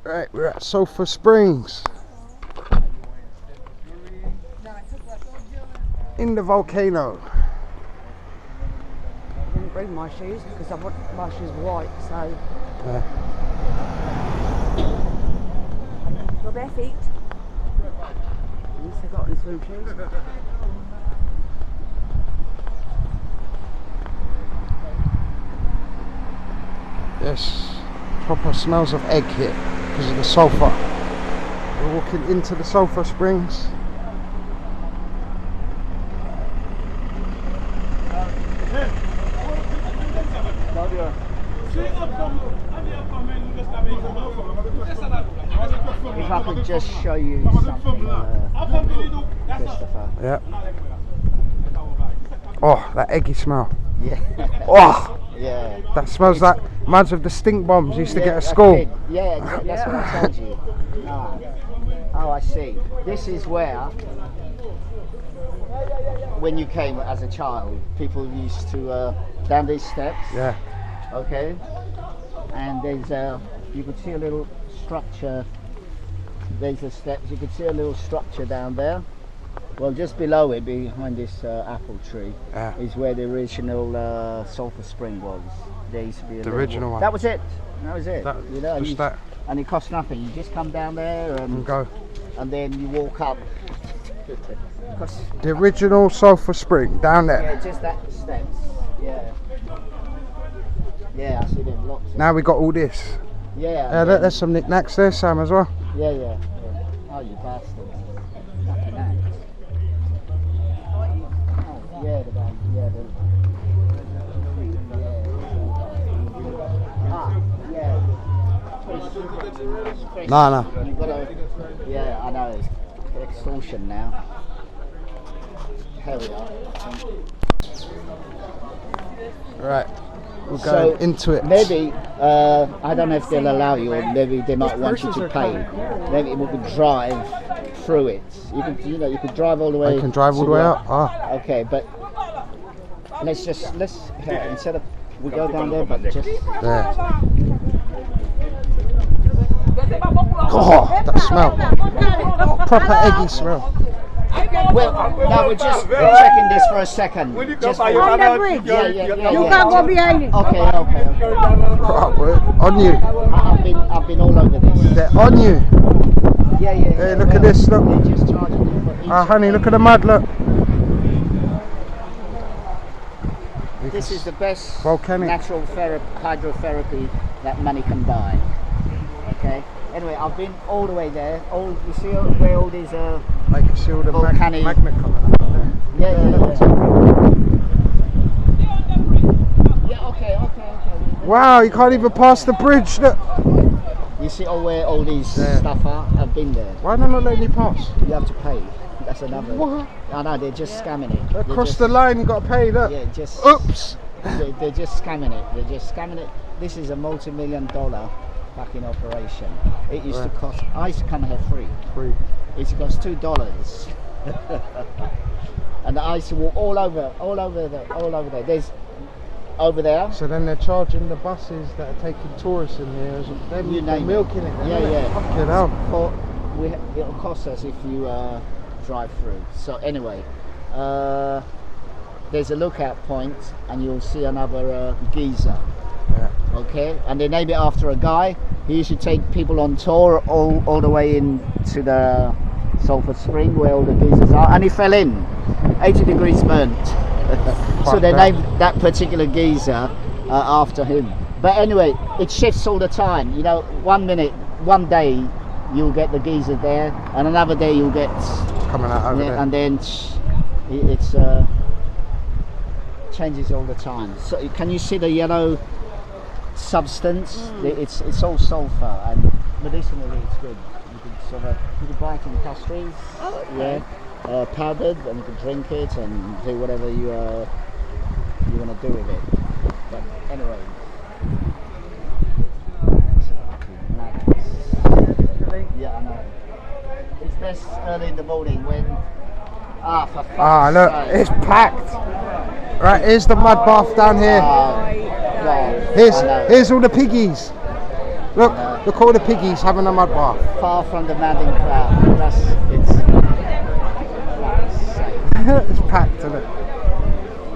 Right, we're at Soufriere Springs. In the volcano. I didn't bring my shoes because I want my shoes white, so. Your bare feet. At least I got any swim shoes. Yes, proper smells of egg here because of the sulphur. We're walking into the Soufriere Springs. If I could just show you something, Christopher. Yeah. Oh, that eggy smell. Yeah. Oh, Yeah. that smells like reminds of the stink bombs you used to get at school. Yeah, exactly. That's what I told you. Oh, I see. This is where, when you came as a child, people used to down these steps. Yeah. Okay. And there's you could see a little structure. There's the steps. You could see a little structure down there. Well, just below it, behind this apple tree, is where the original Soufriere Spring was. There used to be the original one. That was it. That was it. You know, and it cost nothing. You just come down there and go, and then you walk up. The original Soufriere Spring down there. Yeah, just that steps. Yeah. Yeah, I see them lots. Now we got all this. Yeah. Look, there's some knickknacks there, Sam, as well. Yeah. Oh, you bastard. Lucky man. Oh, yeah, the bag. Yeah, No. You gotta, yeah, I know. It's extortion now. Here we are. Right. We're going into it. Maybe, I don't know if they'll allow you, or maybe they might want you to pay. Maybe we could drive through it. You could drive all the way. I can drive all the way up. Okay, but let's instead of we go down there, but just there. Oh, that smell! Proper eggy smell. Well, no, we're checking this for a second. Just on the bridge. Yeah. You can't go behind it. Okay. On you. I've been all over this. They're on you. Yeah. Hey, look at this. Look. They're just charging you for each honey, look at the mud. Look. This is the best volcanic natural hydrotherapy that money can buy. Okay. Anyway, I've been all the way there. You see where all these I can see all the volcanic magma coming up there. Yeah, okay. Wow, you can't even pass the bridge. Look. You see where all these stuff are? I've been there. Why not letting you pass? You have to pay. That's another. What? I know, they're just scamming it. Across the line, you got to pay. Look. Yeah, just. Oops. They're just scamming it. This is a multi-million-dollar fucking operation. It used to cost. I used to come here free. It used to cost $2. And I used to walk all over there. There's over there. So then they're charging the buses that are taking tourists in here. Then You name milking it. Yeah. Fucking hell. It'll cost us if you drive through. So anyway, there's a lookout point, and you'll see another geyser. Yeah. Okay, and they name it after a guy. He used to take people on tour all the way into the Soufriere Spring where all the geysers are, and he fell in. 80 degrees burnt. So they named that particular geyser after him. But anyway, it shifts all the time. You know, one day you'll get the geyser there, and another day you'll get coming out over there. And then it's changes all the time. So can you see the yellow substance? It's all sulfur, and medicinally it's good. You can buy it in pastries. Oh, okay. Powdered, and you can drink it and do whatever you want to do with it. But anyway, yeah, I know. It's best early in the morning when for fuck's look, sake. it's packed. Right, here's the mud bath down here. God, Here's all the piggies. Look all the piggies having a mud bath. Far from the madding crowd. It's It's packed, isn't it?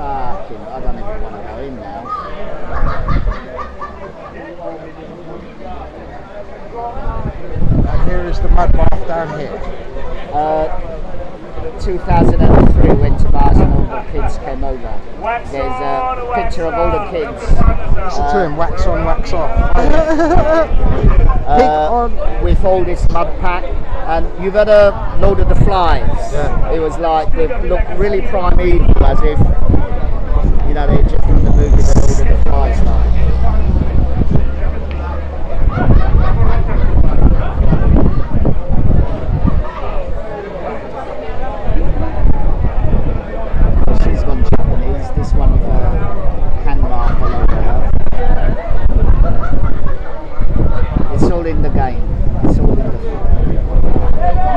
I don't even want to go in now. And here is the mud bath down here. 2003 went to Bars and all the kids came over. There's a picture of all the kids. Listen to him, wax on, wax off. Pig on. With all this mud pack, and you've had a load of the flies. Yeah. It was like they looked really primeval, as if they just from the movie that all of the flies like. She's gone Japanese. This one with a hand mark all over her. It's all in the game. It's all in the film.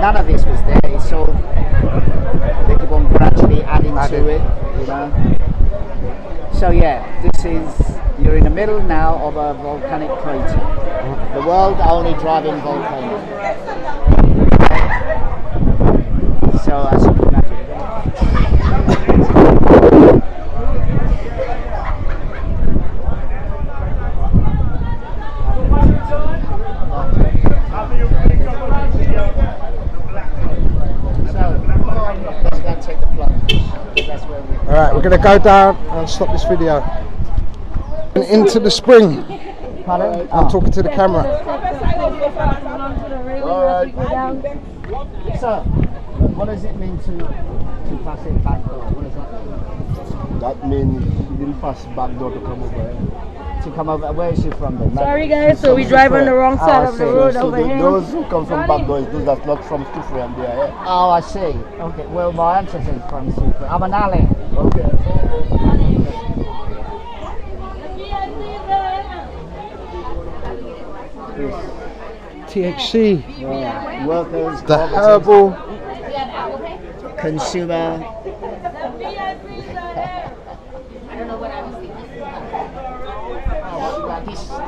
None of this was there. It's all they keep on gradually adding to it, So yeah, you're in the middle now of a volcanic crater. The world only driving volcano. So as you can imagine. Alright, we're going to go down and stop this video. And into the spring. Pardon? I'm talking to the camera. Alright. So, what does it mean to pass it back door? What does that mean? That means you didn't pass back door to come over. To come over, where is she from then? Sorry guys, so we drive on the wrong side of the road So over here. those who come from back door is those that's not from Soufriere and they are here. Oh, I see. Okay, well my ancestors from Soufriere. I'm an alley. Okay. THC, Yeah. Workers, the cooperatives, herbal. consumer.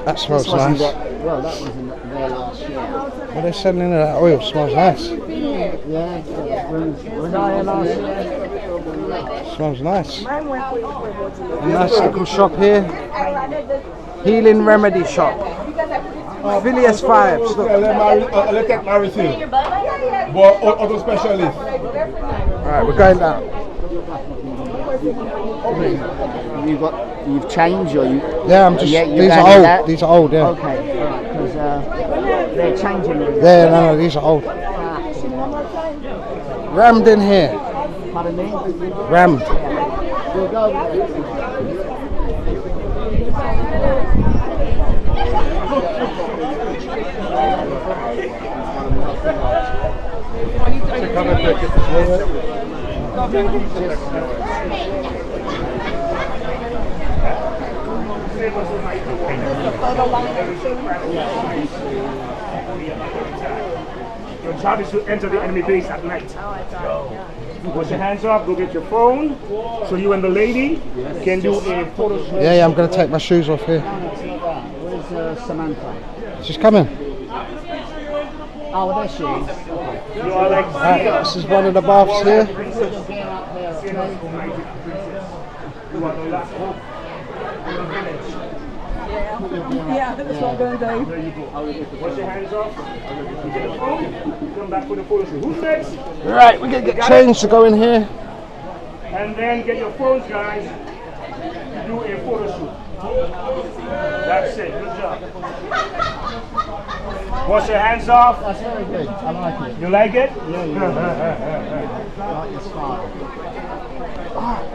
That smells This wasn't nice. well, that wasn't there last year. What are they selling in that oil? Smells nice. Yeah, was I here last year? Smells nice. A nice little shop here. Healing remedy shop. Phileas Vibes. Look. Let's take my receipt. But auto specialist. Alright, we're going down. You've changed or you? Yeah, I'm just. Yeah, These are old. These are old. Yeah. Okay, because they're changing. Yeah, no, these are old. Rammed in here. Pardon me? Rammed. We'll go. Your job is to enter the enemy base at night. Wash your hands off, go get your phone, so you and the lady can do a photo shoot. Yeah, I'm going to take my shoes off here. Where's Samantha? She's coming. Oh, there she is. You are like, Alright, this is one of the baths here. Yeah, that's what I'm going to do. there you go. Wash your hands off, you get the phone, come back for the photo shoot. Who's next? Right, we're going to get changed to go in here. And then get your phones, guys, do a photo shoot. That's it, good job. Wash your hands off. That's very good. I like it. You like it? Yeah, right, it's fine.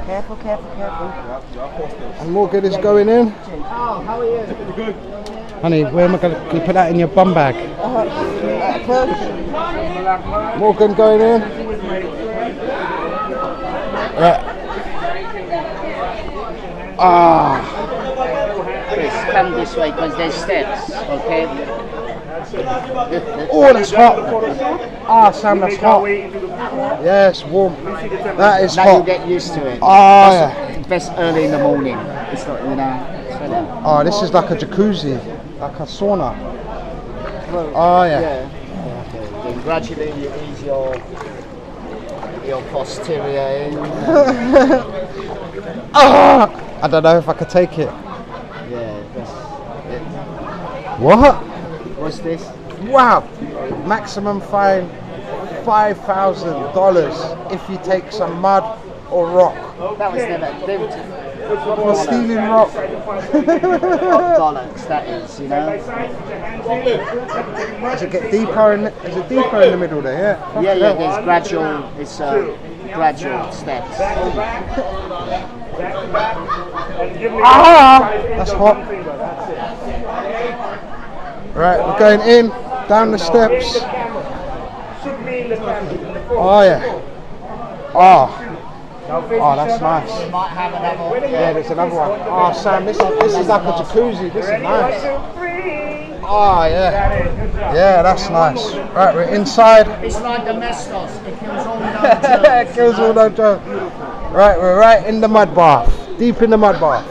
Careful, careful, careful. And Morgan is going in. Oh, how are you? Good. Honey, where am I going to put that in your bum bag? Morgan going in. Right. Ah. Chris, come this way because there's steps, okay? Oh, that's hot. Ah, Sam, that's hot. Yeah, it's warm. That is Now you hot. get used to it. Ah, yeah. Best early in the morning. It's not, so Oh, this is like a jacuzzi, like a sauna. Well, Oh, yeah. Okay. Then gradually you ease your posterior in. Ah! I don't know if I could take it. Yeah, that's it. What? What's this? Wow! Maximum fine $5,000 if you take some mud or rock. That was never For stealing rock. bollocks, that is, you know. Does it get deeper in the middle there? Yeah. Yeah, there's gradual, it's gradual steps. Ah! That's hot. Right, we're going in, down the steps. Oh yeah. Oh, that's nice. We might have another one. Yeah, there's another one. Oh, Sam, this is like a jacuzzi. This is nice. Oh yeah. Yeah, that's nice. Right, we're inside. It's like domestos. It kills all the germs. It kills all the germs. Right, we're right in the mud bath. Deep in the mud bath.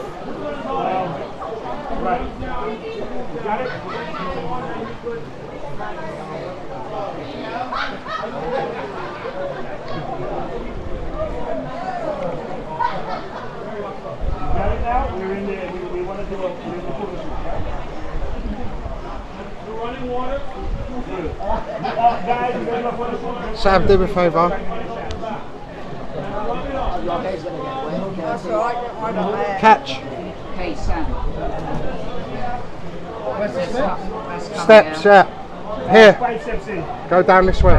Sam, do me a favour. That's alright, don't worry about that. Catch. Hey, Sam. Steps, yeah. Here. 5 steps in. Go down this way.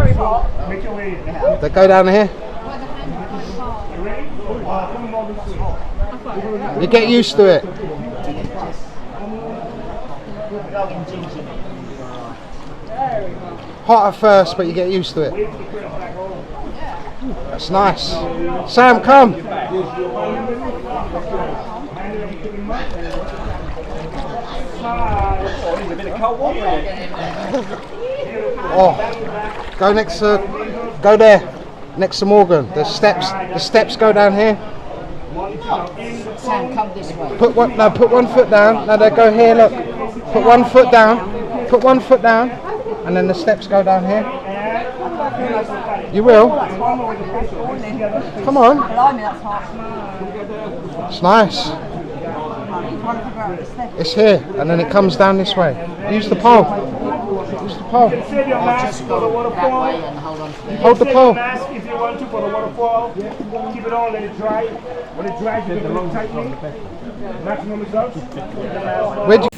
Make your way in. They go down here. You ready? Come on this way. You get used to it. Hot at first, but you get used to it. That's nice. Sam, come. Oh, go there, next to Morgan. The steps go down here. Sam, come this way. Put one foot down. No, they go here. Look. Put one foot down. Put one foot down, and then the steps go down here. You will. Come on. Blimey, that's hot. It's nice. It's here, and then it comes down this way. Use the pole. Use the pole. Save your mask for the waterfall. And hold on to the Hold the Save pole. your mask if you want to for the waterfall. Keep it on, let it dry. When it dries, you can do it tightly. Maximum results. Where'd you?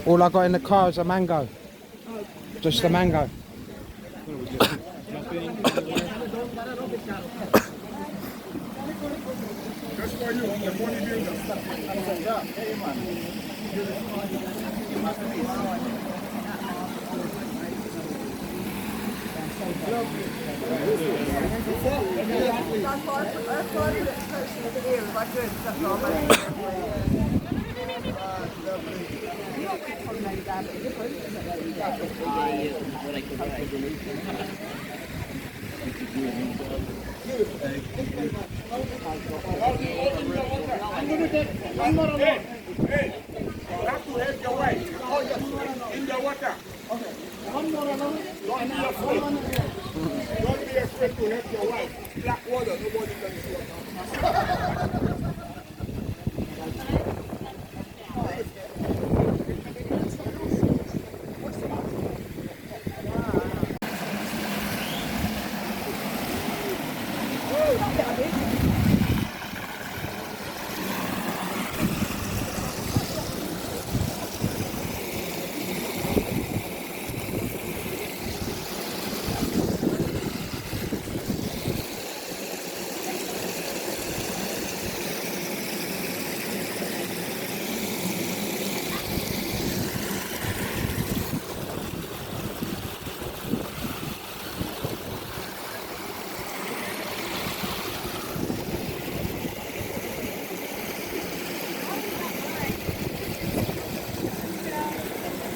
All I got in the car is a mango. Just a mango. I'm not alone. Hey, you have to help your wife. Oh, yes. In the water. Okay. I'm not alone. Don't be afraid. Don't be afraid to help your wife. Black water, nobody can see.